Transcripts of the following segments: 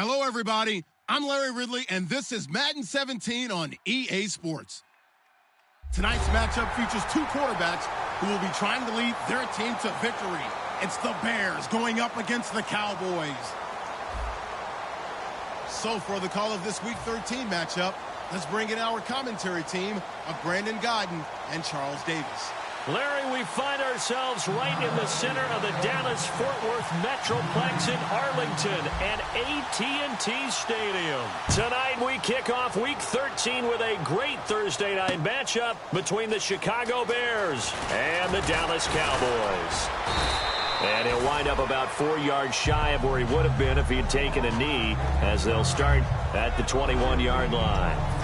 Hello, everybody. I'm Larry Ridley, and this is Madden 17 on EA Sports. Tonight's matchup features two quarterbacks who will be trying to lead their team to victory. It's the Bears going up against the Cowboys. So for the call of this Week 13 matchup, let's bring in our commentary team of Brandon Godden and Charles Davis. Larry, we find ourselves right in the center of the Dallas-Fort Worth Metroplex in Arlington and AT&T Stadium. Tonight we kick off Week 13 with a great Thursday night matchup between the Chicago Bears and the Dallas Cowboys. And he'll wind up about 4 yards shy of where he would have been if he had taken a knee, as they'll start at the 21-yard line.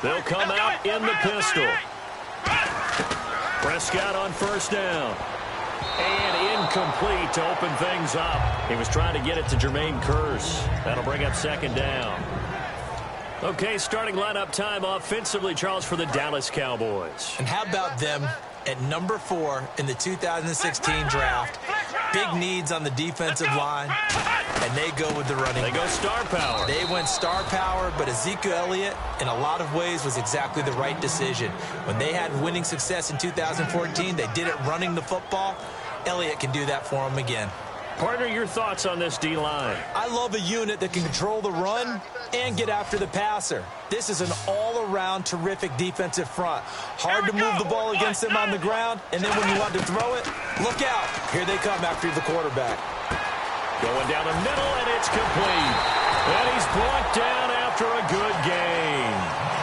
They'll come out in the pistol. Prescott on first down. And incomplete to open things up. He was trying to get it to Jermaine Kearse. That'll bring up second down. Okay, starting lineup time offensively, Charles, for the Dallas Cowboys. And how about them at number 4 in the 2016 draft? Big needs on the defensive line, and they go with the running. They go star power. They went star power, but Ezekiel Elliott, in a lot of ways, was exactly the right decision. When they had winning success in 2014, they did it running the football. Elliott can do that for them again. Partner, your thoughts on this D-line? I love a unit that can control the run and get after the passer. This is an all-around terrific defensive front. Hard to move the ball against them on the ground, and then when you want to throw it, look out. Here they come after the quarterback. Going down the middle, and it's complete. And he's brought down after a good gain.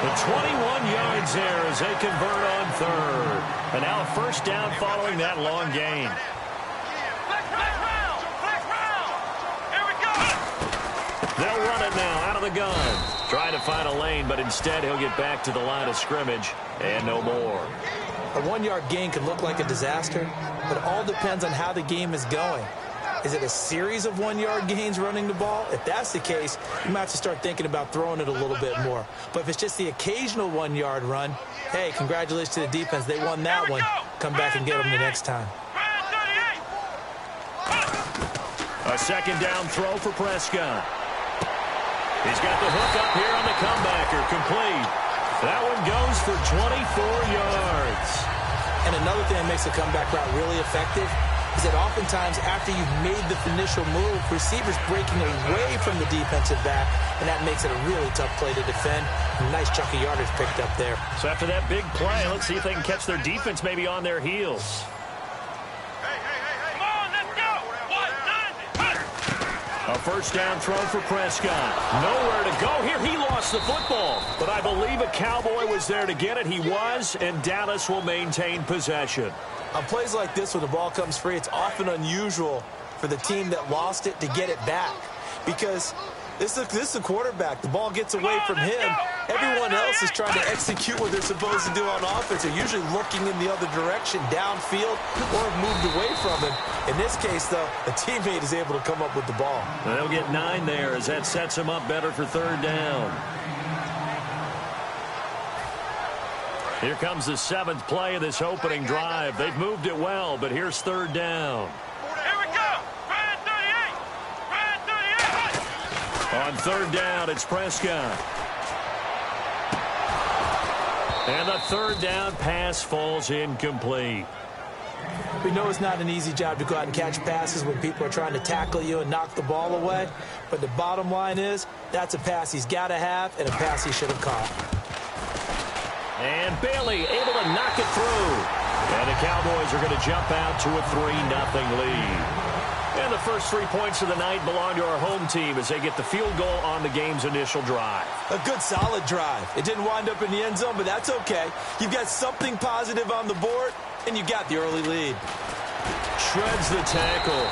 The 21 yards there as they convert on third. And now a first down following that long gain. They'll run it now out of the gun. Trying to find a lane, but instead he'll get back to the line of scrimmage and no more. A 1-yard gain can look like a disaster, but it all depends on how the game is going. Is it a series of 1-yard gains running the ball? If that's the case, you might have to start thinking about throwing it a little bit more. But if it's just the occasional 1-yard run, hey, congratulations to the defense. They won that one. Come back and get them the next time. A second down throw for Prescott. He's got the hook up here on the comebacker, complete. That one goes for 24 yards. And another thing that makes a comeback route really effective is that oftentimes after you've made the initial move, receivers breaking away from the defensive back, and that makes it a really tough play to defend. A nice chunk of yardage picked up there. So after that big play, let's see if they can catch their defense maybe on their heels. A first down throw for Prescott. Nowhere to go here. He lost the football. But I believe a Cowboy was there to get it. He was, and Dallas will maintain possession. On plays like this where the ball comes free, it's often unusual for the team that lost it to get it back. Because this is the quarterback. The ball gets away from him. Everyone else is trying to execute what they're supposed to do on offense. They're usually looking in the other direction, downfield, or have moved away from him. In this case, though, a teammate is able to come up with the ball. They'll get 9 there as that sets them up better for third down. Here comes the 7th play of this opening drive. They've moved it well, but here's third down. On third down, it's Prescott. And the third down pass falls incomplete. We know it's not an easy job to go out and catch passes when people are trying to tackle you and knock the ball away. But the bottom line is, that's a pass he's got to have and a pass he should have caught. And Bailey able to knock it through. And the Cowboys are going to jump out to a 3-0 lead. And the first 3 points of the night belong to our home team as they get the field goal on the game's initial drive. A good, solid drive. It didn't wind up in the end zone, but that's okay. You've got something positive on the board, and you got the early lead. Shreds the tackle.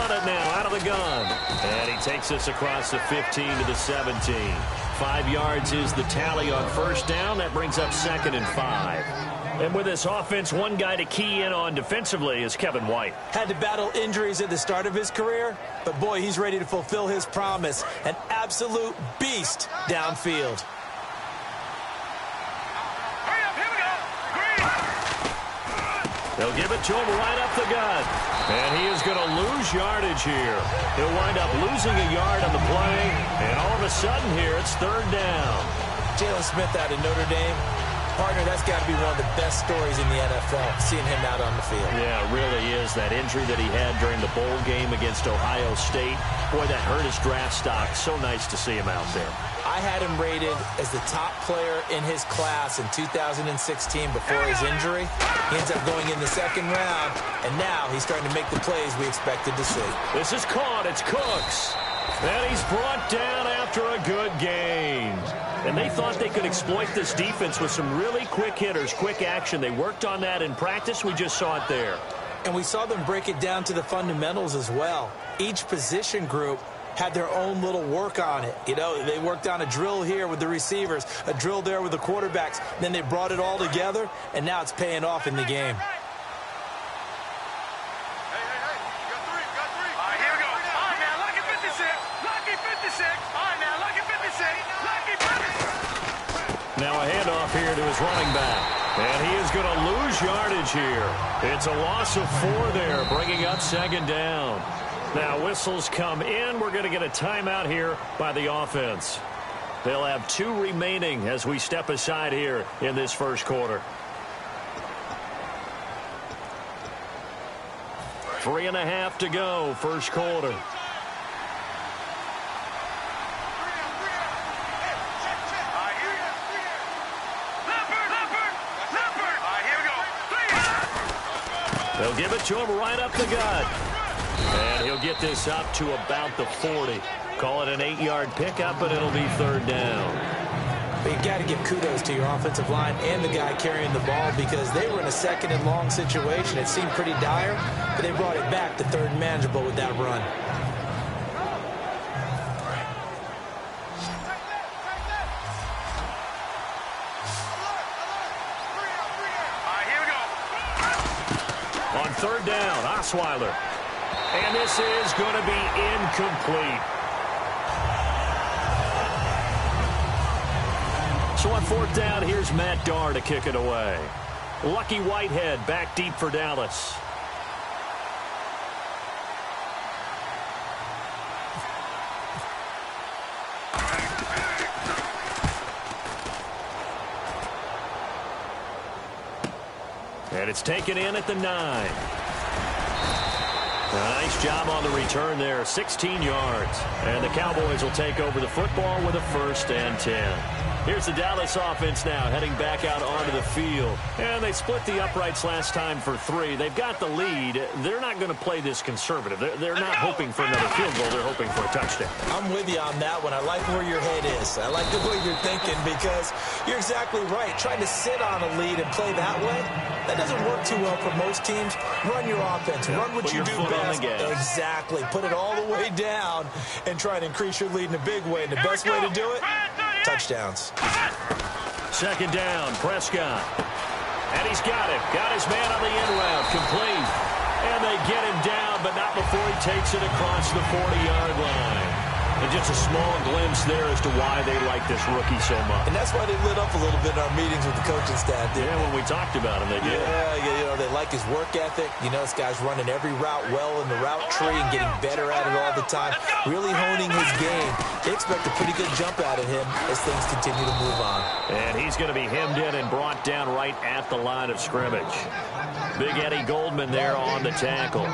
run it now out of the gun. And he takes us across the 15 to the 17. 5 yards is the tally on first down. That brings up 2nd and 5. And with this offense, one guy to key in on defensively is Kevin White. Had to battle injuries at the start of his career, but boy, he's ready to fulfill his promise. An absolute beast downfield. They'll give it to him right up the gut. And he is going to lose yardage here. He'll wind up losing a yard on the play. And all of a sudden here, it's 3rd down. Jalen Smith out of Notre Dame. Partner, that's got to be one of the best stories in the NFL, seeing him out on the field. Yeah, it really is. That injury that he had during the bowl game against Ohio State, boy, that hurt his draft stock. So nice to see him out there. I had him rated as the top player in his class in 2016 before his injury. He ends up going in the 2nd round, and now he's starting to make the plays we expected to see. This is caught. It's Cooks. And he's brought down after a good gain. And they thought they could exploit this defense with some really quick hitters, quick action. They worked on that in practice. We just saw it there. And we saw them break it down to the fundamentals as well. Each position group had their own little work on it. You know, they worked on a drill here with the receivers, a drill there with the quarterbacks. Then they brought it all together, and now it's paying off in the game. Now a handoff here to his running back. And he is going to lose yardage here. It's a loss of 4 there, bringing up 2nd down. Now whistles come in. We're going to get a timeout here by the offense. They'll have 2 remaining as we step aside here in this first quarter. 3.5 to go, first quarter. They'll give it to him right up the gut. And he'll get this up to about the 40. Call it an 8-yard pickup, and it'll be 3rd down. But you got to give kudos to your offensive line and the guy carrying the ball, because they were in a 2nd and long situation. It seemed pretty dire, but they brought it back to 3rd and manageable with that run. On 3rd down, Osweiler. And this is going to be incomplete. So on 4th down, here's Matt Darr to kick it away. Lucky Whitehead back deep for Dallas. And it's taken in at the 9. A nice job on the return there, 16 yards. And the Cowboys will take over the football with a 1st and 10. Here's the Dallas offense now heading back out onto the field. And they split the uprights last time for 3. They've got the lead. They're not going to play this conservative. They're not hoping for another field goal. They're hoping for a touchdown. I'm with you on that one. I like where your head is. I like the way you're thinking, because you're exactly right. Trying to sit on a lead and play that way, that doesn't work too well for most teams. Run your offense. Run what you do best. Exactly. Put it all the way down and try to increase your lead in a big way. And the best way to do it, touchdowns. 2nd down, Prescott. And he's got it. Got his man on the end route. Complete. And they get him down, but not before he takes it across the 40-yard line. And just a small glimpse there as to why they like this rookie so much. And that's why they lit up a little bit in our meetings with the coaching staff. Yeah, when we talked about him, they did. Yeah, you know, they like his work ethic. You know, this guy's running every route well in the route tree and getting better at it all the time. Really honing his game. They expect a pretty good jump out of him as things continue to move on. And he's going to be hemmed in and brought down right at the line of scrimmage. Big Eddie Goldman there on the tackle.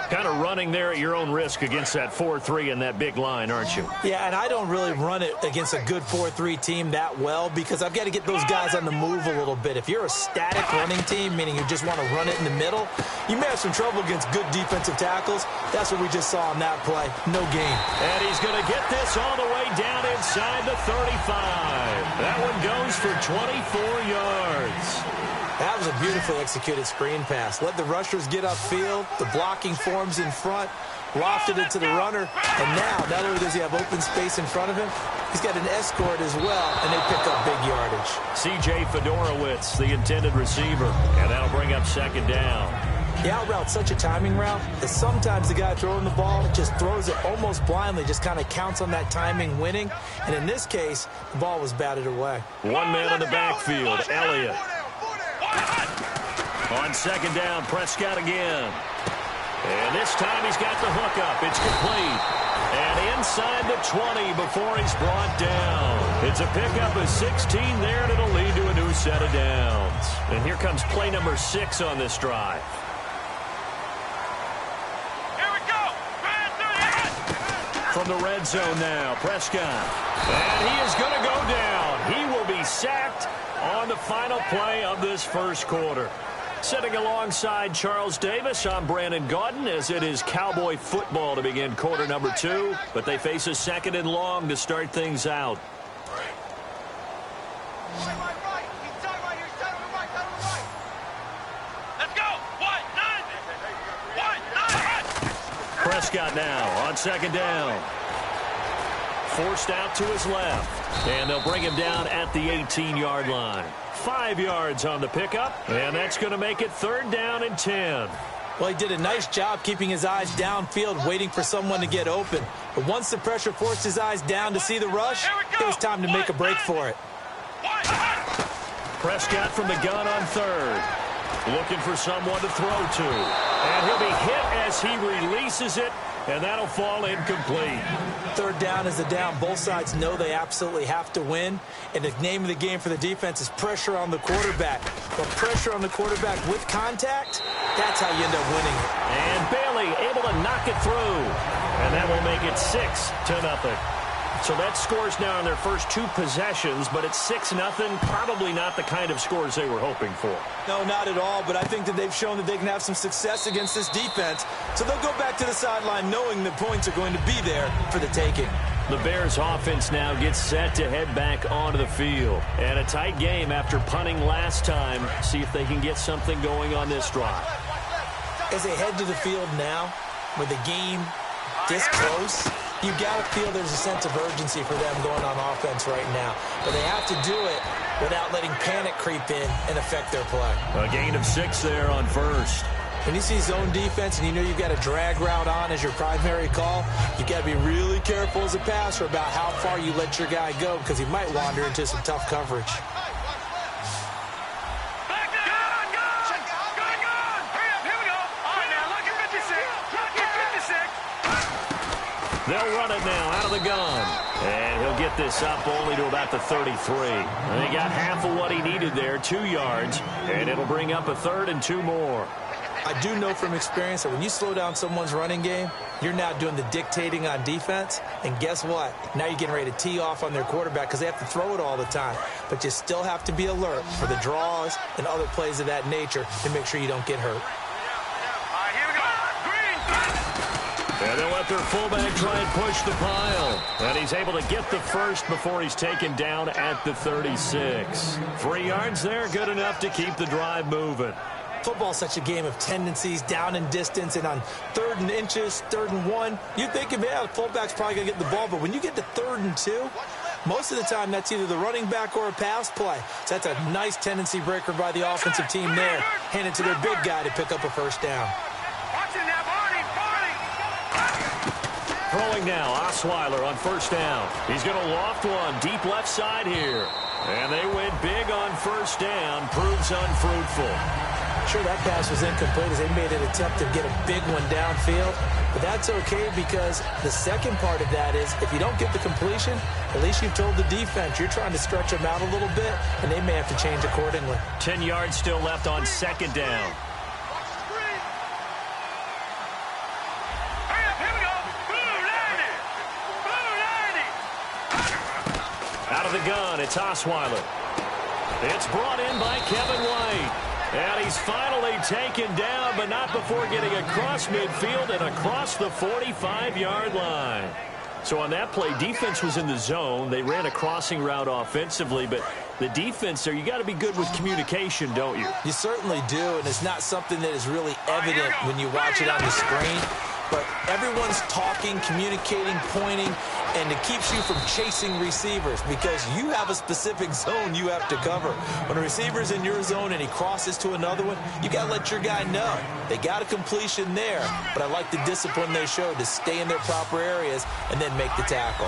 Kind of running there at your own risk against that 4-3 and that big line, aren't you? Yeah, and I don't really run it against a good 4-3 team that well, because I've got to get those guys on the move a little bit. If you're a static running team, meaning you just want to run it in the middle, you may have some trouble against good defensive tackles. That's what we just saw on that play. No gain. And he's going to get this all the way down inside the 35. That one goes for 24 yards. That was a beautifully executed screen pass. Let the rushers get upfield. The blocking forms in front. lofted it to the runner, and now, not only does he have open space in front of him, he's got an escort as well, and they pick up big yardage. C.J. Fedorowicz, the intended receiver, and that'll bring up second down. The out route's such a timing route that sometimes the guy throwing the ball just throws it almost blindly, just kind of counts on that timing winning. And in this case, the ball was batted away. One man in the backfield, Elliott. On second down, Prescott again. And this time he's got the hookup. It's complete. And inside the 20 before he's brought down. It's a pickup of 16 there, and it'll lead to a new set of downs. And here comes play number 6 on this drive. From the red zone now, Prescott. And he is going to go down. He will be sacked on the final play of this first quarter. Sitting alongside Charles Davis, I'm Brandon Gaudin, as it is Cowboy football to begin quarter number 2. But they face a second and long to start things out. Prescott now on second down. Forced out to his left. And they'll bring him down at the 18-yard line. 5 yards on the pickup. And that's going to make it third down and 10. Well, he did a nice job keeping his eyes downfield, waiting for someone to get open. But once the pressure forced his eyes down to see the rush, it was time to make a break for it. Prescott from the gun on third. Looking for someone to throw to. And he'll be hit as he releases it, and that'll fall incomplete. Third down is the down. Both sides know they absolutely have to win. And the name of the game for the defense is pressure on the quarterback. But pressure on the quarterback with contact, that's how you end up winning it. And Bailey able to knock it through. And that will make it 6-0. So that scores now in their first 2 possessions, but it's 6-0. Probably not the kind of scores they were hoping for. No, not at all, but I think that they've shown that they can have some success against this defense. So they'll go back to the sideline knowing the points are going to be there for the taking. The Bears offense now gets set to head back onto the field. And a tight game after punting last time. See if they can get something going on this drive. As they head to the field now, with the game this close, you got to feel there's a sense of urgency for them going on offense right now. But they have to do it without letting panic creep in and affect their play. A gain of 6 there on first. When you see zone defense and you know you've got a drag route on as your primary call, you got to be really careful as a passer about how far you let your guy go, because he might wander into some tough coverage. They'll run it now out of the gun. And he'll get this up only to about the 33. And he got half of what he needed there, 2 yards. And it'll bring up a 3rd and 2 more. I do know from experience that when you slow down someone's running game, you're now doing the dictating on defense. And guess what? Now you're getting ready to tee off on their quarterback because they have to throw it all the time. But you still have to be alert for the draws and other plays of that nature to make sure you don't get hurt. And they'll let their fullback try and push the pile. And he's able to get the first before he's taken down at the 36. 3 yards there, good enough to keep the drive moving. Football's such a game of tendencies, down and distance, and on 3rd and inches, 3rd and 1, you think, yeah, the fullback's probably going to get the ball. But when you get to 3rd and 2, most of the time that's either the running back or a pass play. So that's a nice tendency breaker by the offensive team there. Hand it to their big guy to pick up a first down. Throwing now, Osweiler on first down. He's going to loft one deep left side here. And they went big on first down. Proves unfruitful. Sure, that pass was incomplete as they made an attempt to get a big one downfield. But that's okay because the second part of that is if you don't get the completion, at least you've told the defense you're trying to stretch them out a little bit, and they may have to change accordingly. 10 yards still left on second down. Out of the gun, it's Osweiler. It's brought in by Kevin White. And he's finally taken down, but not before getting across midfield and across the 45-yard line. So on that play, defense was in the zone. They ran a crossing route offensively, but the defense there, you got to be good with communication, don't you? You certainly do, and it's not something that is really evident when you watch it on the screen. but everyone's talking, communicating, pointing, and it keeps you from chasing receivers because you have a specific zone you have to cover. When a receiver's in your zone and he crosses to another one, you got to let your guy know. They got a completion there, but I like the discipline they showed to stay in their proper areas and then make the tackle.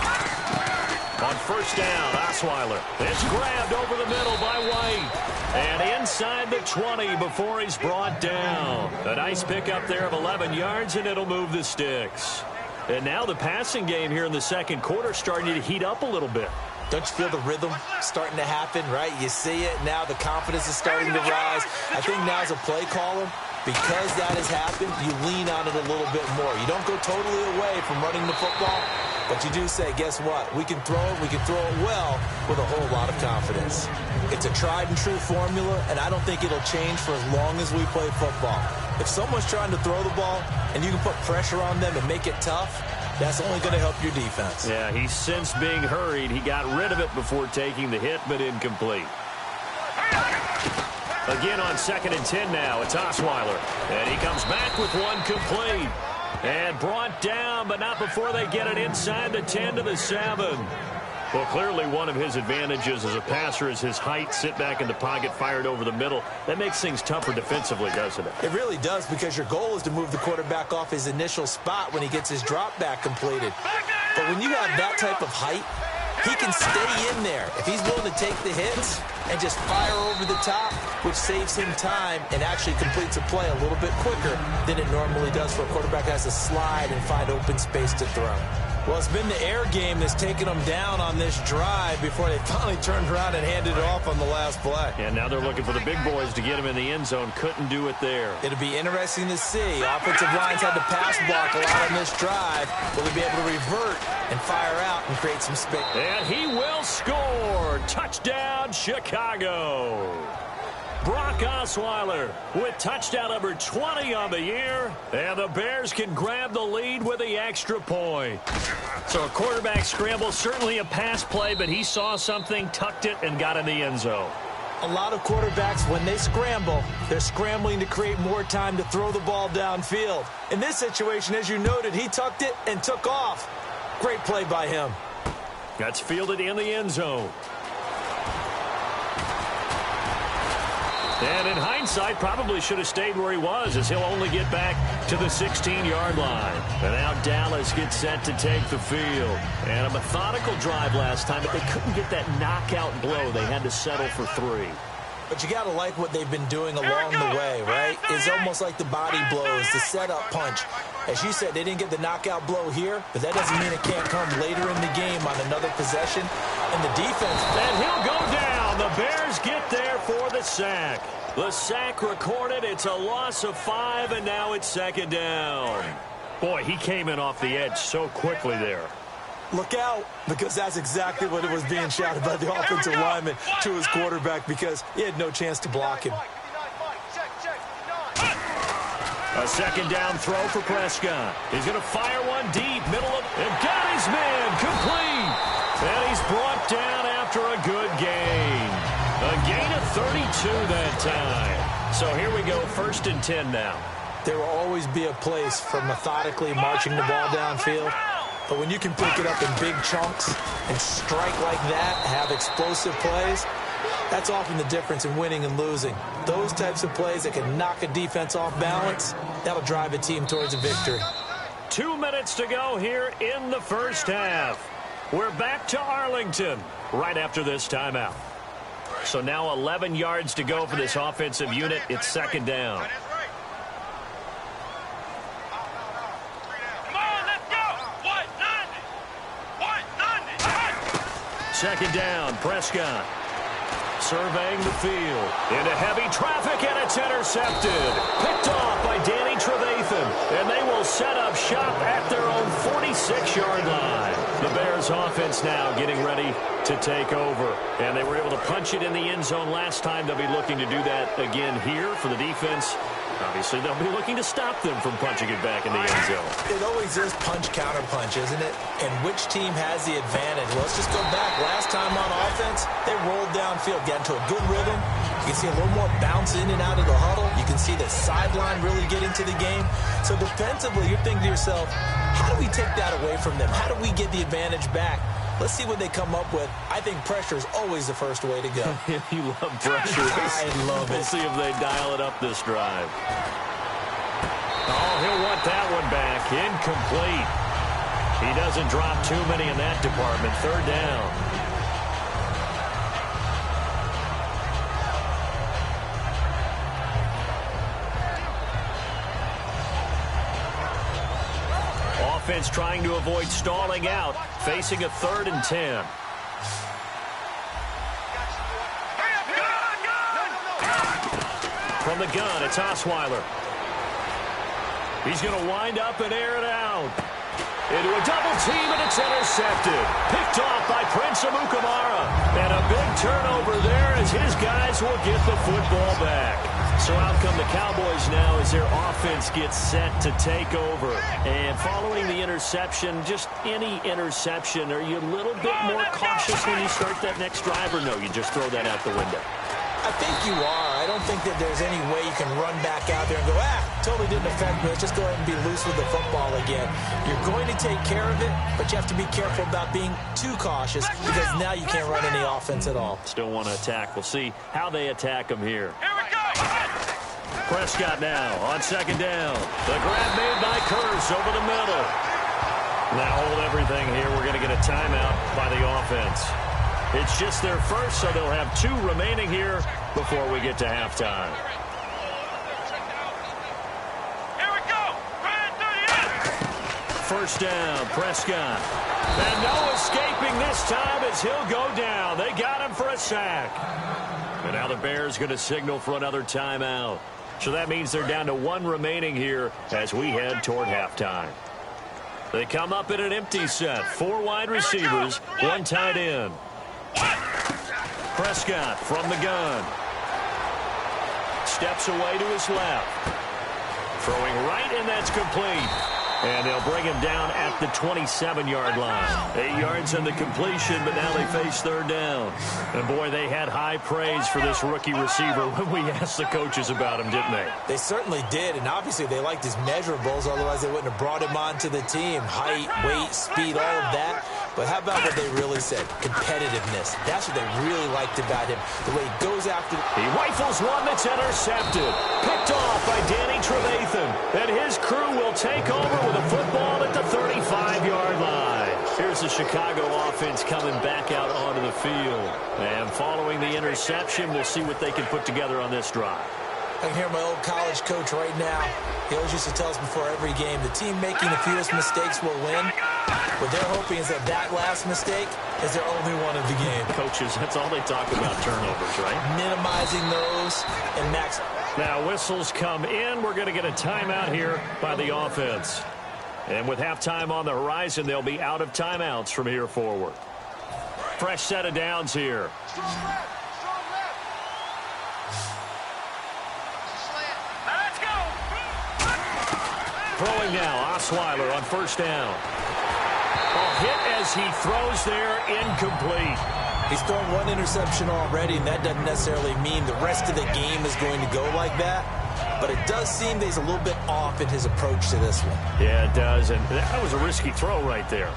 On first down, Osweiler. It's grabbed over the middle by White. And inside the 20 before he's brought down. A nice pickup there of 11 yards, and it'll move the sticks. And now the passing game here in the second quarter starting to heat up a little bit. Don't you feel the rhythm starting to happen, right? You see it now. The confidence is starting to rise. I think now as a play caller, because that has happened, you lean on it a little bit more. You don't go totally away from running the football, but you do say, guess what? We can throw it. We can throw it well with a whole lot of confidence. It's a tried and true formula, and I don't think it'll change for as long as we play football. If someone's trying to throw the ball and you can put pressure on them and make it tough, that's only going to help your defense. Yeah, he's since being hurried. He got rid of it before taking the hit, but incomplete. Again on 2nd and 10 now. It's Osweiler. And he comes back with one complete. And brought down, but not before they get it inside the 10 to the 7. Well, clearly one of his advantages as a passer is his height. Sit back in the pocket, fired over the middle. That makes things tougher defensively, doesn't it? It really does, because your goal is to move the quarterback off his initial spot when he gets his drop back completed. But when you have that type of height, he can stay in there. If he's willing to take the hits and just fire over the top, which saves him time and actually completes a play a little bit quicker than it normally does for a quarterback that has to slide and find open space to throw. Well, it's been the air game that's taken them down on this drive before they finally turned around and handed it off on the last play. And now they're looking for the big boys to get him in the end zone. Couldn't do it there. It'll be interesting to see. Offensive lines had to pass block a lot on this drive. Will he be able to revert and fire out and create some space? And he will score. Touchdown, Chicago. Brock Osweiler with touchdown number 20 on the year. And the Bears can grab the lead with the extra point. So a quarterback scramble, certainly a pass play, but he saw something, tucked it, and got in the end zone. A lot of quarterbacks, when they scramble, they're scrambling to create more time to throw the ball downfield. In this situation, as you noted, he tucked it and took off. Great play by him. That's fielded in the end zone. And in hindsight, probably should have stayed where he was, as he'll only get back to the 16-yard line. And now Dallas gets set to take the field. And a methodical drive last time, but they couldn't get that knockout blow. They had to settle for 3. But you got to like what they've been doing along the way, right? It's almost like the body blows, the setup punch. As you said, they didn't get the knockout blow here, but that doesn't mean it can't come later in the game on another possession. And the defense... And he'll go down. The Bears get there for the sack. The sack recorded. It's a loss of 5, and now it's 2nd down. Boy, he came in off the edge so quickly there. Look out, because that's exactly what it was being shouted by the offensive lineman to his quarterback, because he had no chance to block him. A 2nd down throw for Prescott. He's going to fire one deep, middle of... And got his man, complete. And he's brought down after a good gain. A gain of 32 that time. So here we go, 1st and 10 now. There will always be a place for methodically marching the ball downfield. But when you can pick it up in big chunks and strike like that, have explosive plays, that's often the difference in winning and losing. Those types of plays that can knock a defense off balance, that'll drive a team towards a victory. 2 minutes to go here in the first half. We're back to Arlington right after this timeout. So now 11 yards to go for this offensive unit. It's 2nd down. 2nd down, Prescott. Surveying the field. Into heavy traffic, and it's intercepted. Picked off by Danny Trevathan. And they will set up shop at their own 46-yard line. The Bears offense now getting ready to take over. And they were able to punch it in the end zone last time. They'll be looking to do that again here for the defense. Obviously, they'll be looking to stop them from punching it back in the end zone. It always is punch-counter-punch, isn't it? And which team has the advantage? Well, let's just go back. Last time on offense, they rolled downfield, got into a good rhythm. You can see a little more bounce in and out of the huddle. You can see the sideline really get into the game. So defensively, you're thinking to yourself, how do we take that away from them? How do we get the advantage back? Let's see what they come up with. I think pressure is always the first way to go. You love pressure. I love it. We'll see if they dial it up this drive. Oh, he'll want that one back. Incomplete. He doesn't drop too many in that department. Third down. Offense trying to avoid stalling out, facing a 3rd and 10. From the gun, it's Osweiler. He's going to wind up and air it out. Into a double team, and it's intercepted. Picked off by Prince Amukamara. And a big turnover there as his guys will get the football back. So out come the Cowboys now as their offense gets set to take over. And following the interception, just any interception, are you a little bit more cautious when you start that next drive, or no, you just throw that out the window? I think you are. I don't think that there's any way you can run back out there and go, totally didn't affect me. Let's just go ahead and be loose with the football again. You're going to take care of it, but you have to be careful about being too cautious because now you can't run any offense at all. Still want to attack. We'll see how they attack them here. Here we go! Prescott now on 2nd down. The grab made by Kearse over the middle. Now hold everything here. We're going to get a timeout by the offense. It's just their first, so they'll have 2 remaining here before we get to halftime. Here we go. 1st down, Prescott. And no escaping this time as he'll go down. They got him for a sack. And now the Bears going to signal for another timeout. So that means they're down to 1 remaining here as we head toward halftime. They come up in an empty set. 4 wide receivers, 1 tight end. Prescott from the gun. Steps away to his left. Throwing right, and that's complete. And they'll bring him down at the 27-yard line. 8 yards on the completion, but now they face 3rd down. And, boy, they had high praise for this rookie receiver when we asked the coaches about him, didn't they? They certainly did, and obviously they liked his measurables, otherwise they wouldn't have brought him onto the team. Height, weight, speed, all of that. But how about what they really said? Competitiveness. That's what they really liked about him. The way he goes after... He rifles one that's intercepted. Picked off by Danny Trevathan. And his crew will take over with a football at the 35-yard line. Here's the Chicago offense coming back out onto the field. And following the interception, we'll see what they can put together on this drive. I can hear my old college coach right now. He always used to tell us before every game, the team making the fewest mistakes will win. What they're hoping is that that last mistake is their only one of the game. Coaches, that's all they talk about, turnovers, right? Minimizing those and max. Now whistles come in. We're going to get a timeout here by the offense. And with halftime on the horizon, they'll be out of timeouts from here forward. Fresh set of downs here. Throwing now, Osweiler on 1st down. A hit as he throws there, incomplete. He's thrown 1 interception already, and that doesn't necessarily mean the rest of the game is going to go like that. But it does seem that he's a little bit off in his approach to this one. Yeah, it does, and that was a risky throw right there.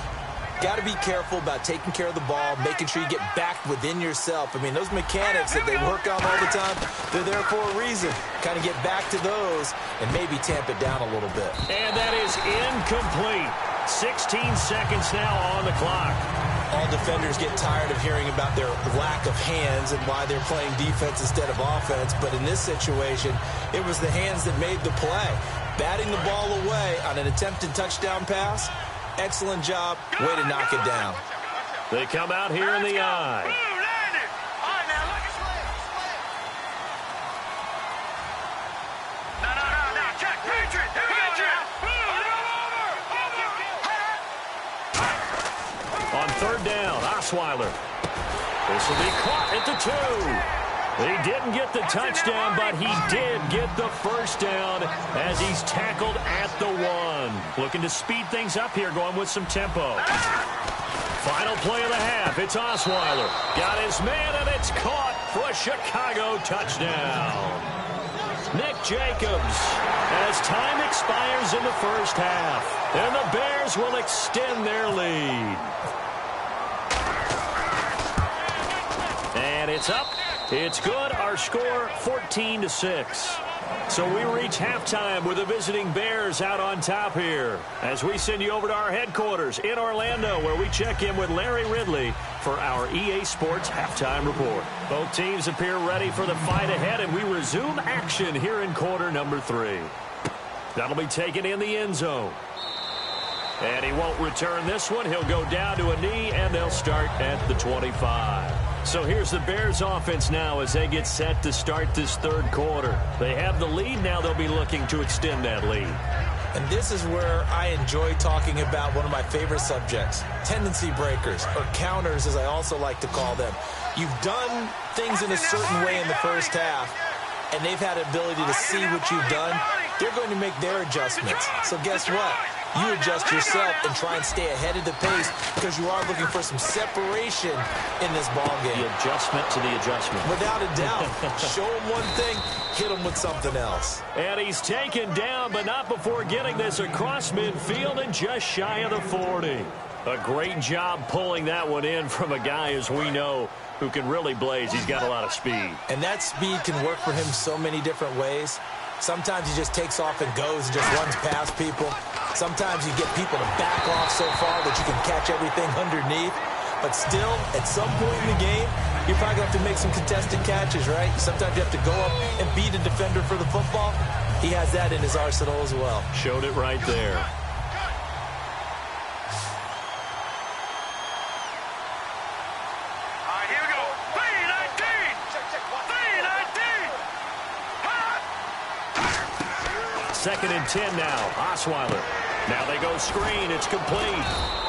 Got to be careful about taking care of the ball, making sure you get back within yourself. I mean, those mechanics that they work on all the time, they're there for a reason. Kind of get back to those and maybe tamp it down a little bit. And that is incomplete. 16 seconds now on the clock. All defenders get tired of hearing about their lack of hands and why they're playing defense instead of offense. But in this situation, it was the hands that made the play. Batting the ball away on an attempted touchdown pass. Excellent job. Way to knock it down. They come out here in the eye. On 3rd down, Osweiler. This will be caught at the 2. He didn't get the touchdown, but he did get the first down as he's tackled at the 1. Looking to speed things up here, going with some tempo. Final play of the half. It's Osweiler. Got his man, and it's caught for a Chicago touchdown. Nick Jacobs as time expires in the first half. And the Bears will extend their lead. And it's up. It's good. Our score, 14-6. So we reach halftime with the visiting Bears out on top here as we send you over to our headquarters in Orlando, where we check in with Larry Ridley for our EA Sports Halftime Report. Both teams appear ready for the fight ahead, and we resume action here in quarter number 3. That'll be taken in the end zone. And he won't return this one. He'll go down to a knee, and they'll start at the 25. So here's the Bears offense now as they get set to start this third quarter. They have the lead. Now they'll be looking to extend that lead. And this is where I enjoy talking about one of my favorite subjects, tendency breakers, or counters as I also like to call them. You've done things in a certain way in the first half, and they've had the ability to see what you've done. They're going to make their adjustments. So guess what? You adjust yourself and try and stay ahead of the pace because you are looking for some separation in this ball game. The adjustment to the adjustment. Without a doubt. Show him one thing, hit him with something else. And he's taken down, but not before getting this across midfield and just shy of the 40. A great job pulling that one in from a guy, as we know, who can really blaze. He's got a lot of speed. And that speed can work for him so many different ways. Sometimes he just takes off and goes and just runs past people. Sometimes you get people to back off so far that you can catch everything underneath. But still, at some point in the game, you're probably going to have to make some contested catches, right? Sometimes you have to go up and beat a defender for the football. He has that in his arsenal as well. Showed it right there. Second and 10 now. Osweiler. Now they go screen. It's complete.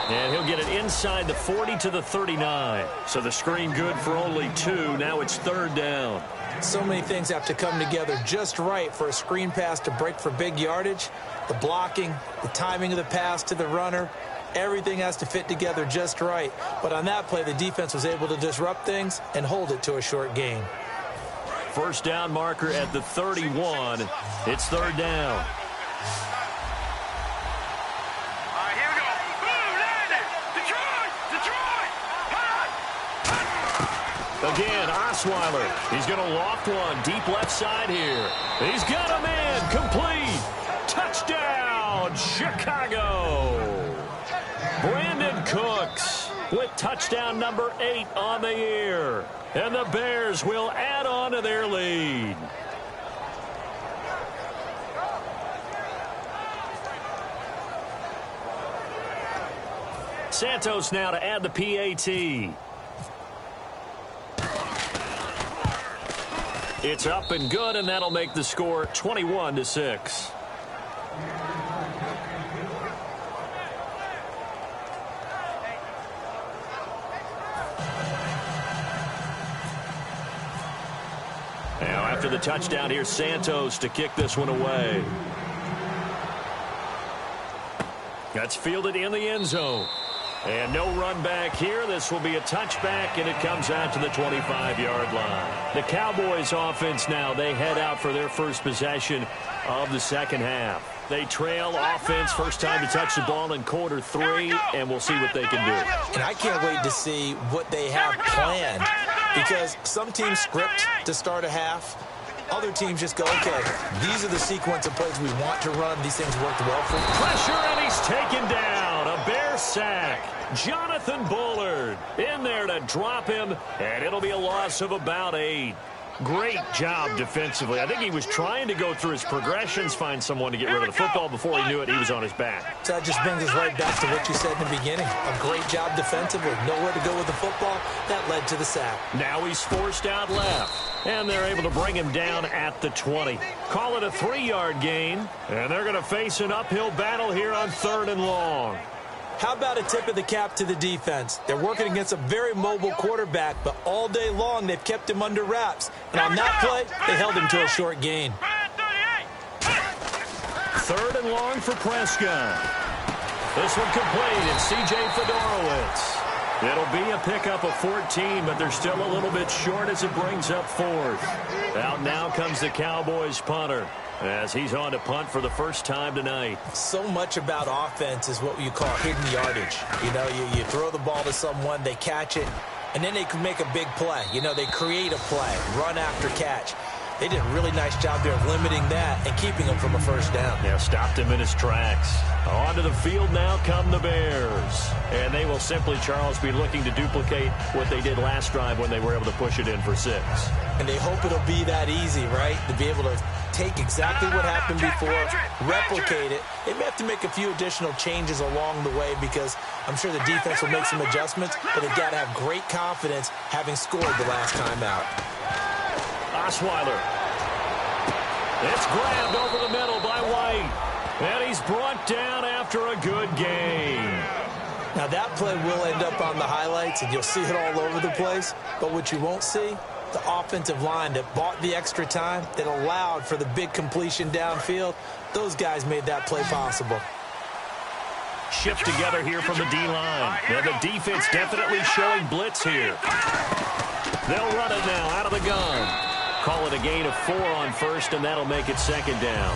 And he'll get it inside the 40 to the 39. So the screen good for only 2. Now it's third down. So many things have to come together just right for a screen pass to break for big yardage. The blocking, the timing of the pass to the runner, everything has to fit together just right. But on that play, the defense was able to disrupt things and hold it to a short gain. First down marker at the 31. It's third down. Here we go. Boom, landed. Detroit. Again, Osweiler. He's going to loft one deep left side here. He's got a man. Complete. Touchdown, Chicago. Brandon Cooks with touchdown number 8 on the year. And the Bears will add on to their lead. Santos now to add the PAT. It's up and good, and that'll make the score 21-6. Now after the touchdown, here's Santos to kick this one away. That's fielded in the end zone. And no run back here. This will be a touchback, and it comes out to the 25-yard line. The Cowboys offense now, they head out for their first possession of the second half. They trail offense, first time to touch the ball in quarter 3, and we'll see what they can do. And I can't wait to see what they have planned, because some teams script to start a half. Other teams just go, okay, these are the sequence of plays we want to run. These things worked well for them. Pressure, and he's taken down. A Bear sack. Jonathan Bullard in there to drop him, and it'll be a loss of about 8. Great job defensively. I think he was trying to go through his progressions, find someone to get rid of the football. Before he knew it, he was on his back. So that just brings us right back to what you said in the beginning. A great job defensively. Nowhere to go with the football. That led to the sack. Now he's forced out left, and they're able to bring him down at the 20. Call it a 3-yard gain, and they're going to face an uphill battle here on 3rd and long. How about a tip of the cap to the defense? They're working against a very mobile quarterback, but all day long they've kept him under wraps. And on that play, they held him to a short gain. 3rd and long for Prescott. This one complete, and C.J. Fedorowicz. It'll be a pickup of 14, but they're still a little bit short as it brings up 4th. Out now comes the Cowboys punter, as he's on to punt for the first time tonight. So much about offense is what you call hidden yardage. You know, you throw the ball to someone, they catch it, and then they can make a big play. You know, they create a play, run after catch. They did a really nice job there of limiting that and keeping him from a first down. Yeah, stopped him in his tracks. Onto the field now come the Bears. And they will simply, Charles, be looking to duplicate what they did last drive when they were able to push it in for 6. And they hope it'll be that easy, right? To be able to take exactly what happened before, replicate it. They may have to make a few additional changes along the way because I'm sure the defense will make some adjustments, but they've got to have great confidence having scored the last time out. Osweiler. It's grabbed over the middle by White. And he's brought down after a good game. Now that play will end up on the highlights, and you'll see it all over the place. But what you won't see, the offensive line that bought the extra time, that allowed for the big completion downfield, those guys made that play possible. Shift together here from the D-line. And the defense definitely showing blitz here. They'll run it now out of the gun. Call it a gain of 4 on first, and that'll make it 2nd down.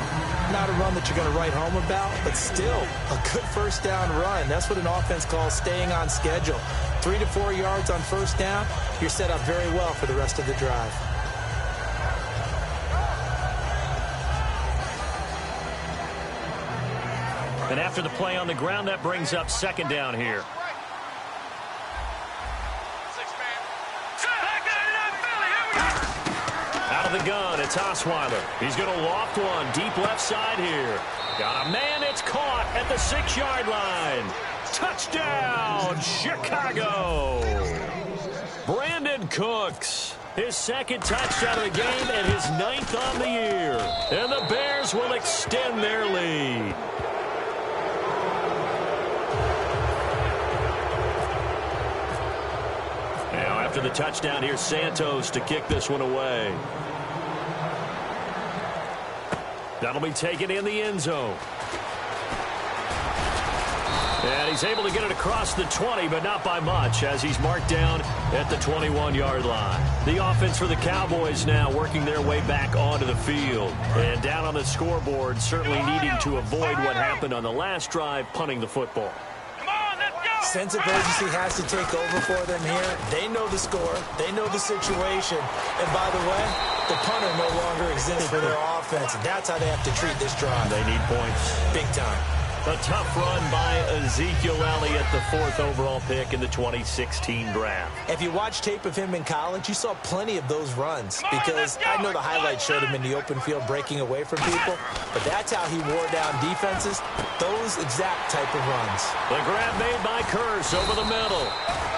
Not a run that you're going to write home about, but still a good first down run. That's what an offense calls staying on schedule. 3 to 4 yards on first down, you're set up very well for the rest of the drive. And after the play on the ground, that brings up 2nd down here. Out of the gun, it's Osweiler. He's going to loft one deep left side here. Got a man, it's caught at the 6-yard line. Touchdown, Chicago. Brandon Cooks, his 2nd touchdown of the game and his 9th on the year. And the Bears will extend their lead. Now after the touchdown, here's Santos to kick this one away. That'll be taken in the end zone. And he's able to get it across the 20, but not by much, as he's marked down at the 21-yard line. The offense for the Cowboys now working their way back onto the field. And down on the scoreboard, certainly needing to avoid what happened on the last drive, punting the football. Sense of urgency has to take over for them here. They know the score. They know the situation. And by the way, the punter no longer exists for their offense. And that's how they have to treat this drive. They need points. Big time. A tough run by Ezekiel Elliott, the 4th overall pick in the 2016 draft. If you watch tape of him in college, you saw plenty of those runs because I know the highlights showed him in the open field breaking away from people, but that's how he wore down defenses, those exact type of runs. The grab made by Kearse over the middle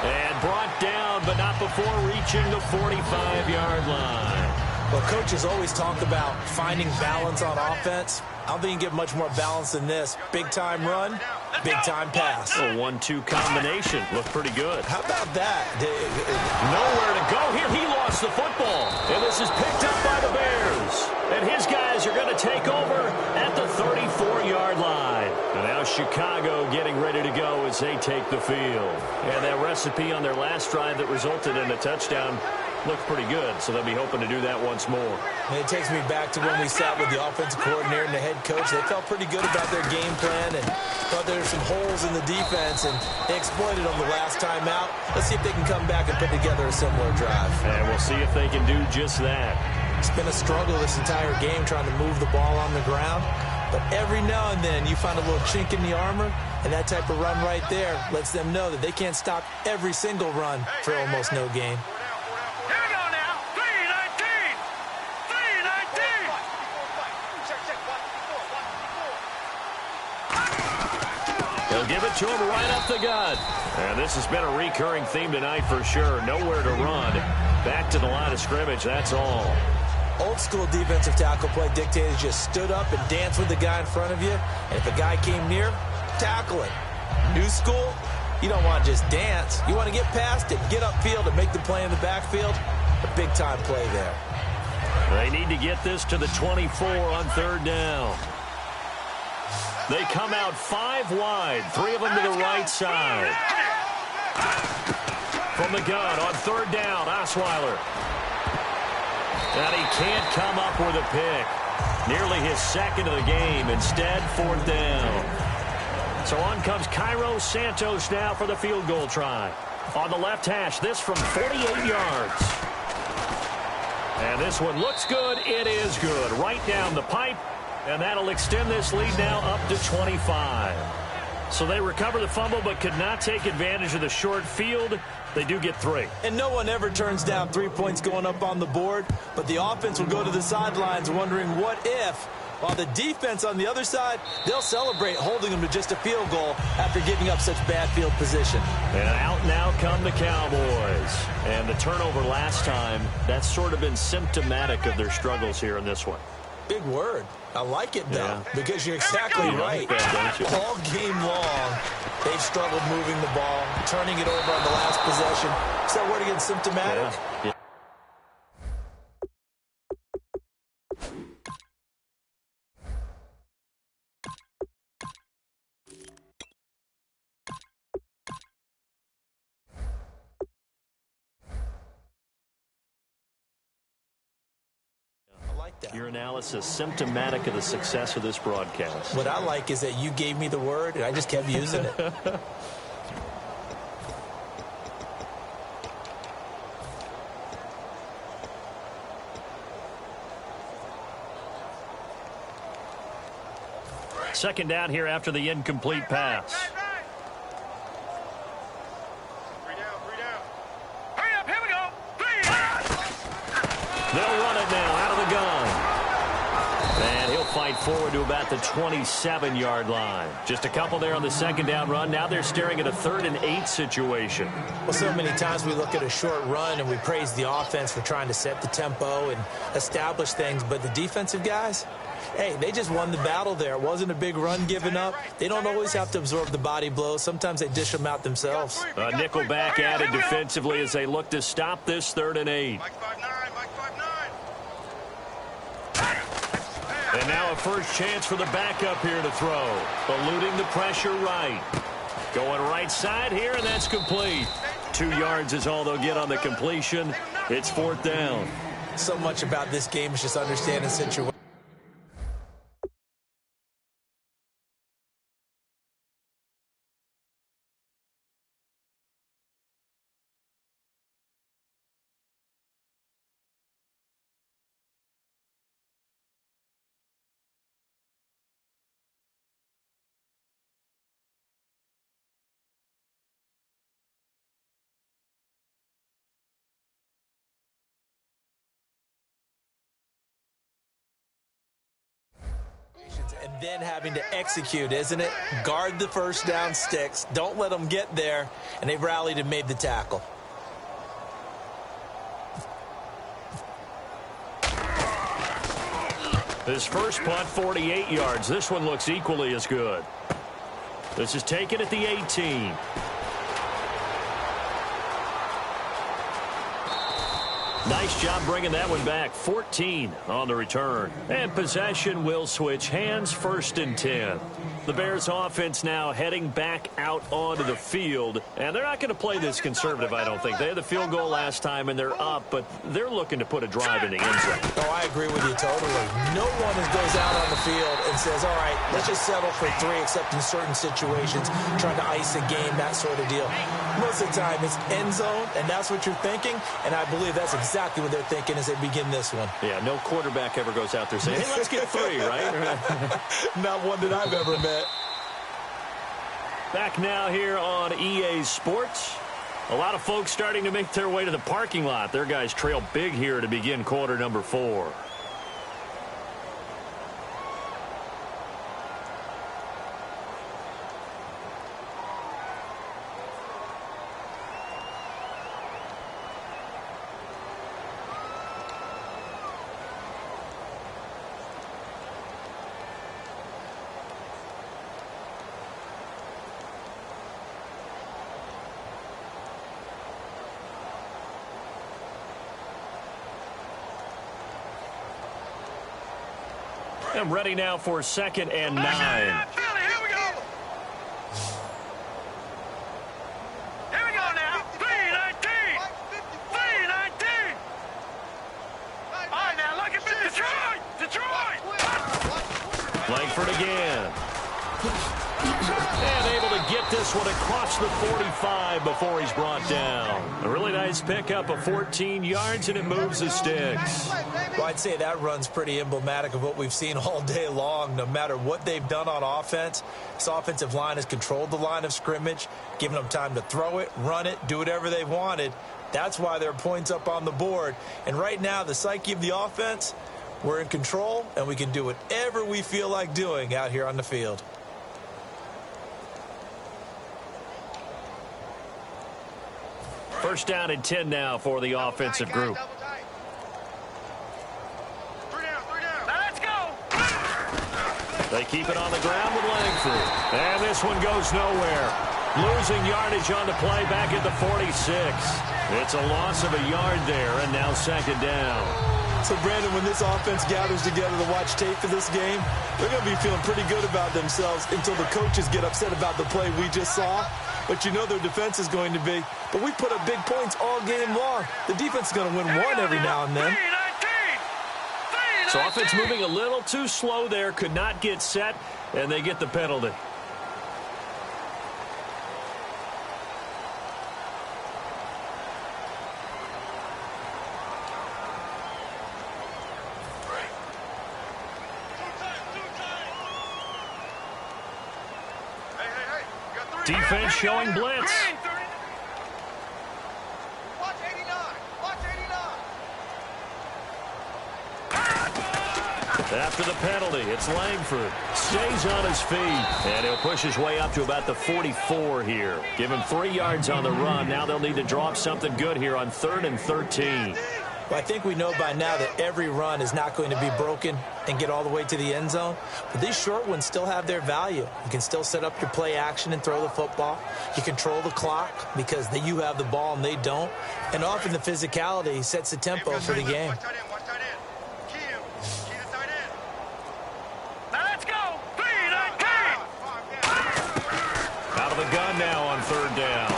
and brought down, but not before reaching the 45-yard line. Well, coaches always talk about finding balance on offense. I don't think you can get much more balance than this. Big-time run, big-time pass. A 1-2 combination. Looked pretty good. How about that? Nowhere to go here. He lost the football. And this is picked up by the Bears. And his guys are going to take over at the 34-yard line. And now Chicago getting ready to go as they take the field. And that recipe on their last drive that resulted in a touchdown looked pretty good, so they'll be hoping to do that once more. And it takes me back to when we sat with the offensive coordinator and the head coach. They felt pretty good about their game plan and thought there were some holes in the defense, and they exploited them the last time out. Let's see if they can come back and put together a similar drive. And we'll see if they can do just that. It's been a struggle this entire game trying to move the ball on the ground, but every now and then you find a little chink in the armor, and that type of run right there lets them know that they can't stop every single run for almost no gain. They'll give it to him right up the gut. And this has been a recurring theme tonight for sure. Nowhere to run. Back to the line of scrimmage, that's all. Old school defensive tackle play dictated just stood up and danced with the guy in front of you. And if a guy came near, tackle it. New school, you don't want to just dance. You want to get past it, get upfield, and make the play in the backfield. A big-time play there. They need to get this to the 24 on third down. They come out 5 wide, 3 of them to the right side. From the gun on third down, Osweiler. And he can't come up with a pick. Nearly his second of the game. Instead, fourth down. So on comes Cairo Santos now for the field goal try. On the left hash, this from 48 yards. And this one looks good. It is good. Right down the pipe. And that'll extend this lead now up to 25. So they recover the fumble but could not take advantage of the short field. They do get 3. And no one ever turns down 3 points going up on the board. But the offense will go to the sidelines wondering what if. While the defense on the other side, they'll celebrate holding them to just a field goal after giving up such bad field position. And out now come the Cowboys. And the turnover last time, that's sort of been symptomatic of their struggles here in this one. Big word. I like it, though, because you're exactly right. All game long, they've struggled moving the ball, turning it over on the last possession. Is that word again, symptomatic? Yeah. Your analysis symptomatic of the success of this broadcast. What I like is that you gave me the word, and I just kept using it. Second down here after the incomplete pass. They'll run it now out of the gun. And he'll fight forward to about the 27-yard line. Just a couple there on the second down run. Now they're staring at a 3rd and 8 situation. Well, so many times we look at a short run and we praise the offense for trying to set the tempo and establish things. But the defensive guys, hey, they just won the battle there. It wasn't a big run given up. They don't always have to absorb the body blows. Sometimes they dish them out themselves. A nickel back added defensively as they look to stop this 3rd and 8. And now a first chance for the backup here to throw. Eluding the pressure right. Going right side here, and that's complete. 2 yards is all they'll get on the completion. It's 4th down. So much about this game is just understanding the situation. And then having to execute, isn't it? Guard the first down sticks. Don't let them get there. And they've rallied and made the tackle. His first punt, 48 yards. This one looks equally as good. This is taken at the 18. Nice job bringing that one back. 14 on the return. And possession will switch hands, 1st and 10. The Bears offense now heading back out onto the field. And they're not going to play this conservative, I don't think. They had the field goal last time, and they're up, but they're looking to put a drive in the end zone. Oh, I agree with you totally. No one goes out on the field and says, all right, let's just settle for 3, except in certain situations, trying to ice a game, that sort of deal. Most of the time, it's end zone, and that's what you're thinking, and I believe that's exactly what they're thinking as they begin this one. Yeah, no quarterback ever goes out there saying, hey, let's get 3, right? Not one that I've ever met. Back now here on EA Sports. A lot of folks starting to make their way to the parking lot. Their guys trail big here to begin quarter number 4. And ready now for 2nd and 9. Here we go. Here we go now. 3-19. 3-19. All right, now look at this. Detroit. Langford again. And able to get this one across the 45 before he's brought down. A really nice pickup of 14 yards, and it moves the sticks. Well, I'd say that run's pretty emblematic of what we've seen all day long. No matter what they've done on offense, this offensive line has controlled the line of scrimmage, given them time to throw it, run it, do whatever they've wanted. That's why there are points up on the board. And right now, the psyche of the offense, we're in control, and we can do whatever we feel like doing out here on the field. First down and 10 now for the offensive group. Let's go. They keep it on the ground with Langford. And this one goes nowhere. Losing yardage on the play back at the 46. It's a loss of a yard there, and now 2nd down. So, Brandon, when this offense gathers together to watch tape for this game, they're going to be feeling pretty good about themselves until the coaches get upset about the play we just saw. But you know their defense is going to be. But we put up big points all game long. The defense is going to win one every now and then. So offense moving a little too slow there. Could not get set, and they get the penalty. Defense showing blitz. Watch 89. Watch 89. After the penalty, it's Langford. Stays on his feet, and he'll push his way up to about the 44 here. Give him 3 yards on the run. Now they'll need to draw up something good here on 3rd and 13. Well, I think we know by now that every run is not going to be broken and get all the way to the end zone. But these short ones still have their value. You can still set up your play action and throw the football. You control the clock because you have the ball and they don't. And often the physicality sets the tempo for the game. Watch tight end. Watch tight end. Key to tight end. Now let's go. 3-19. Out of the gun now on 3rd down.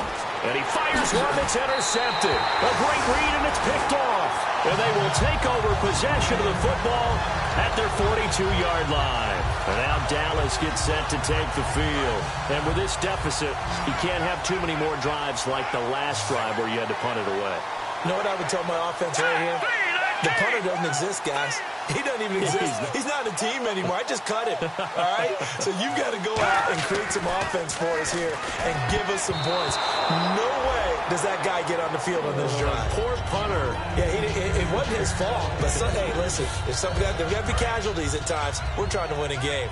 And he fires one that's intercepted. A great read, and it's picked off. And they will take over possession of the football at their 42-yard line. And now Dallas gets set to take the field. And with this deficit, you can't have too many more drives like the last drive where you had to punt it away. You know what I would tell my offense right here? The punter doesn't exist, guys. He doesn't even exist. He's not a team anymore. I just cut him. All right? So you've got to go out and create some offense for us here and give us some points. No way does that guy get on the field on this drive. Poor punter. Yeah, it wasn't his fault. But, hey, listen, there's got to be casualties at times. We're trying to win a game.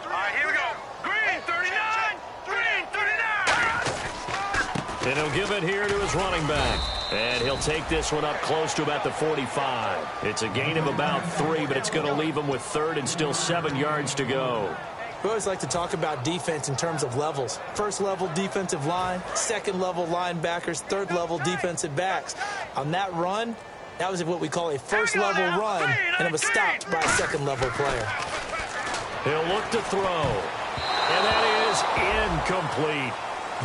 All right, here we go. Green 39. Green 39. And he'll give it here to his running back. And he'll take this one up close to about the 45. It's a gain of about 3, but it's going to leave him with 3rd and still 7 yards to go. We always like to talk about defense in terms of levels. First level defensive line, second level linebackers, third level defensive backs. On that run, that was what we call a first level run, and it was stopped by a second level player. He'll look to throw. And that is incomplete.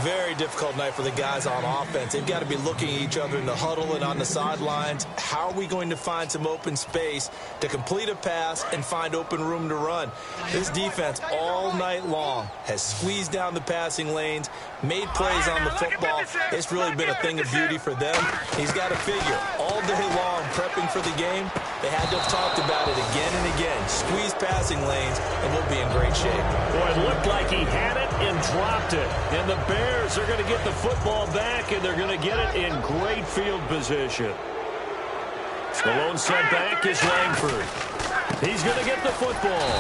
Very difficult night for the guys on offense. They've got to be looking at each other in the huddle and on the sidelines. How are we going to find some open space to complete a pass and find open room to run? This defense all night long has squeezed down the passing lanes, made plays on the football. It's really been a thing of beauty for them. He's got to figure all day long prepping for the game. They had to have talked about it again and again. Squeeze passing lanes, and we'll be in great shape. Boy, it looked like he had it and dropped it. And the Bears are going to get the football back, and they're going to get it in great field position. The lone setback is Langford. He's going to get the football.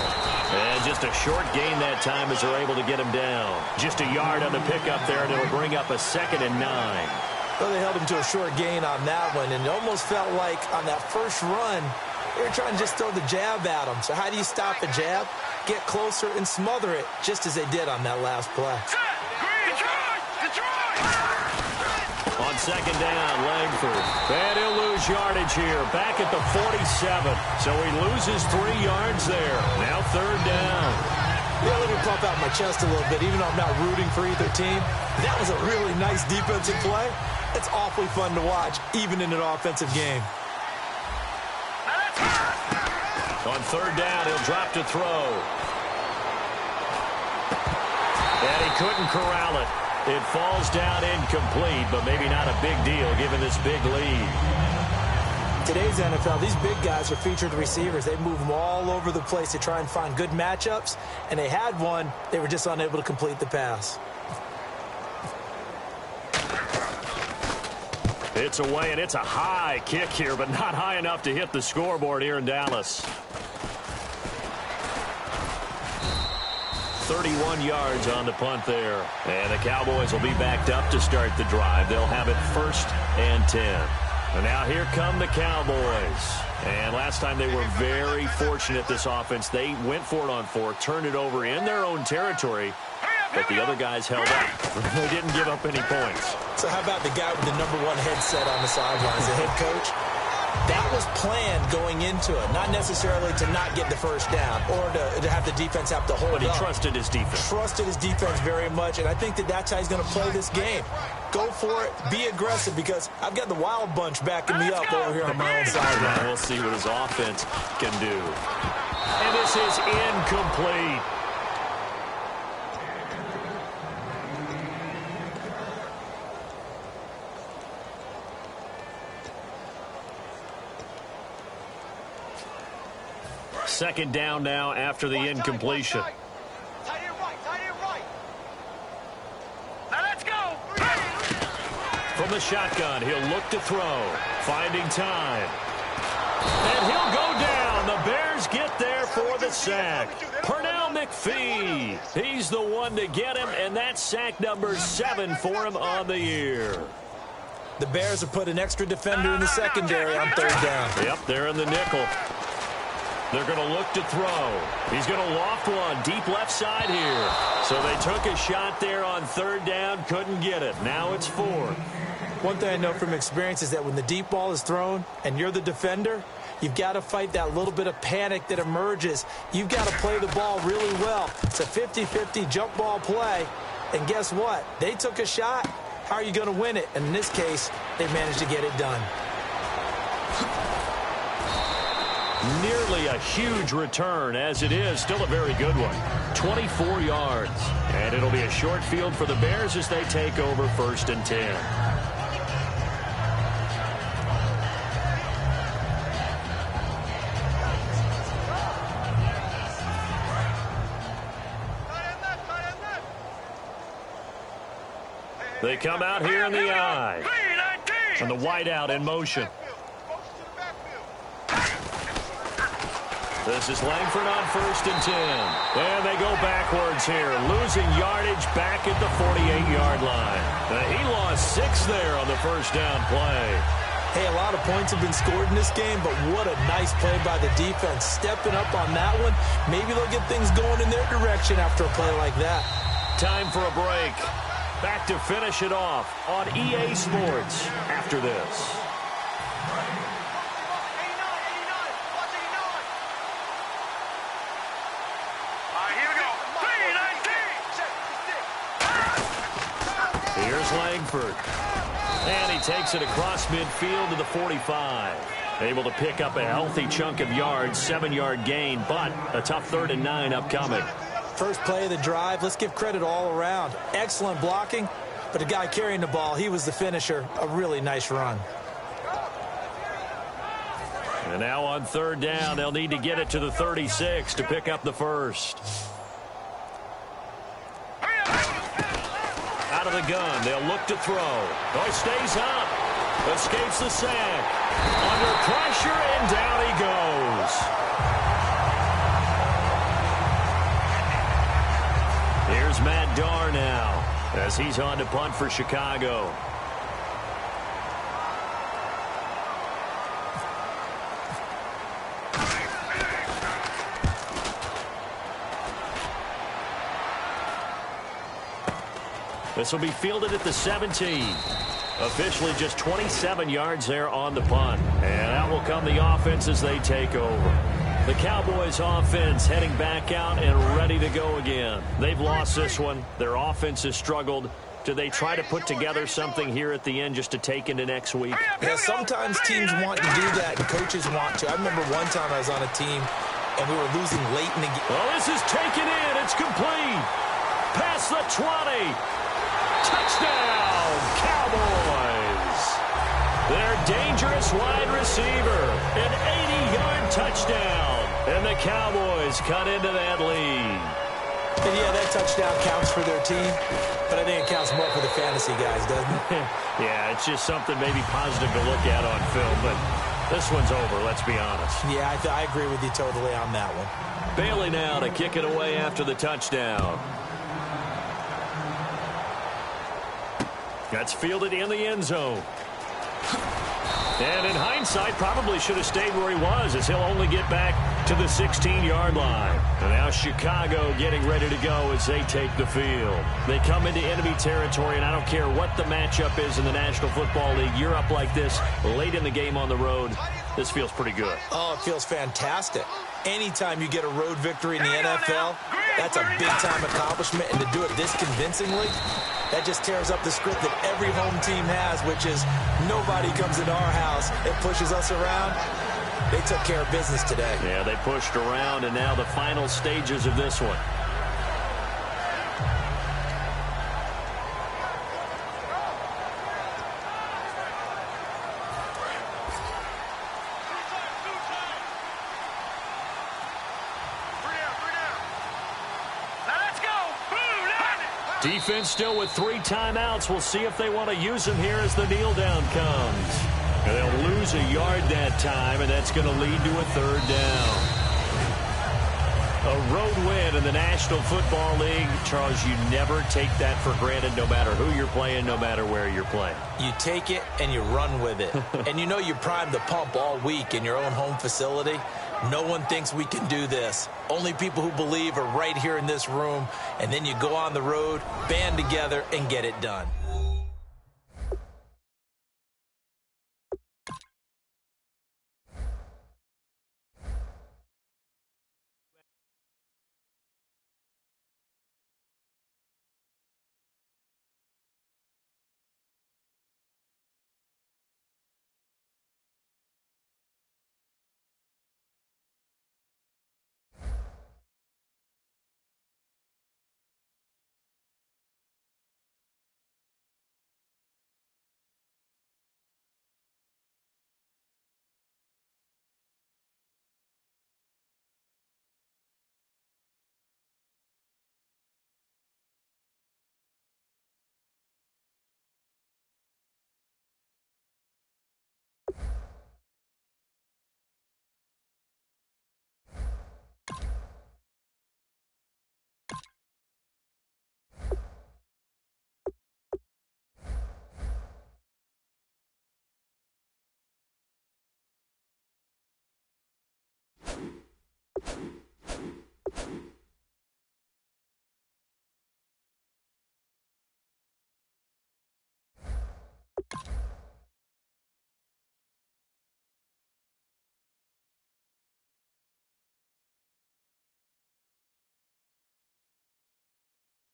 And just a short gain that time as they're able to get him down. Just a yard on the pickup there, and it'll bring up a 2nd and 9. Well, they held him to a short gain on that one, and it almost felt like on that first run, they were trying to just throw the jab at him. So how do you stop a jab? Get closer and smother it, just as they did on that last play. On second down, Langford. And he'll lose yardage here, back at the 47. So he loses 3 yards there. Now third down. Yeah, let me pump out my chest a little bit, even though I'm not rooting for either team. That was a really nice defensive play. It's awfully fun to watch, even in an offensive game. On third down, he'll drop to throw. And he couldn't corral it. It falls down incomplete, but maybe not a big deal given this big lead. Today's NFL, these big guys are featured receivers. They move them all over the place to try and find good matchups, and they had one. They were just unable to complete the pass. It's away, and it's a high kick here, but not high enough to hit the scoreboard here in Dallas. 31 yards on the punt there. And the Cowboys will be backed up to start the drive. They'll have it 1st and 10. And now here come the Cowboys. And last time they were very fortunate, this offense. They went for it on 4, turned it over in their own territory, but the other guys held up. They didn't give up any points. So how about the guy with the #1 headset on the sidelines, the head coach? That was planned going into it, not necessarily to not get the first down or to have the defense have to hold up. But he trusted his defense. Trusted his defense very much, and I think that's how he's going to play this game. Go for it. Be aggressive, because I've got the Wild Bunch backing me up over here on my own sideline. We'll see what his offense can do. And this is incomplete. Second down now after the incompletion. Tight end right. Now let's go. From the shotgun, he'll look to throw. Finding time. And he'll go down. The Bears get there for the sack. Pernell McPhee. He's the one to get him, and that's sack number 7 for him on the year. The Bears have put an extra defender in the secondary on third down. Yep, they're in the nickel. They're going to look to throw. He's going to loft one deep left side here. So they took a shot there on third down, couldn't get it. Now it's 4. One thing I know from experience is that when the deep ball is thrown and you're the defender, you've got to fight that little bit of panic that emerges. You've got to play the ball really well. It's a 50-50 jump ball play. And guess what? They took a shot. How are you going to win it? And in this case, they managed to get it done. Nearly a huge return, as it is still a very good one. 24 yards. And it'll be a short field for the Bears as they take over 1st and 10. They come out here in the eye. And the wideout in motion. This is Langford on 1st and 10. And they go backwards here, losing yardage back at the 48-yard line. He lost 6 there on the first down play. Hey, a lot of points have been scored in this game, but what a nice play by the defense. Stepping up on that one, maybe they'll get things going in their direction after a play like that. Time for a break. Back to finish it off on EA Sports after this. Here's Langford. And he takes it across midfield to the 45. Able to pick up a healthy chunk of yards, 7-yard gain, but a tough 3rd and 9 upcoming. First play of the drive, let's give credit all around. Excellent blocking, but the guy carrying the ball, he was the finisher. A really nice run. And now on 3rd down, they'll need to get it to the 36 to pick up the first. Out of the gun, they'll look to throw. Oh, he stays up. Escapes the sack. Under pressure, and down he goes. Here's Matt Darr now as he's on to punt for Chicago. This will be fielded at the 17. Officially just 27 yards there on the punt. And out will come the offense as they take over. The Cowboys offense heading back out and ready to go again. They've lost this one. Their offense has struggled. Do they try to put together something here at the end just to take into next week? Yeah, sometimes teams want to do that and coaches want to. I remember one time I was on a team and we were losing late in the game. Well, this is taken in. It's complete. Past the 20. Touchdown, Cowboys. Their dangerous wide receiver. An 80-yard touchdown. And the Cowboys cut into that lead. And yeah, that touchdown counts for their team, but I think it counts more for the fantasy guys, doesn't it? Yeah, it's just something maybe positive to look at on film, but this one's over, let's be honest. Yeah, I agree with you totally on that one. Bailey now to kick it away after the touchdown. That's fielded in the end zone. And in hindsight, probably should have stayed where he was, as he'll only get back to the 16-yard line. And now Chicago getting ready to go as they take the field. They come into enemy territory, and I don't care what the matchup is in the National Football League. You're up like this late in the game on the road. This feels pretty good. Oh, it feels fantastic. Anytime you get a road victory in the NFL, that's a big-time accomplishment. And to do it this convincingly, that just tears up the script that every home team has, which is nobody comes into our house and pushes us around. They took care of business today. Yeah, they pushed around, and now the final stages of this one. Defense still with 3 timeouts. We'll see if they want to use them here as the kneel down comes. And they'll lose a yard that time, and that's going to lead to a 3rd down. A road win in the National Football League. Charles, you never take that for granted no matter who you're playing, no matter where you're playing. You take it and you run with it. And you know you primed the pump all week in your own home facility. No one thinks we can do this. Only people who believe are right here in this room. And then you go on the road, band together, and get it done.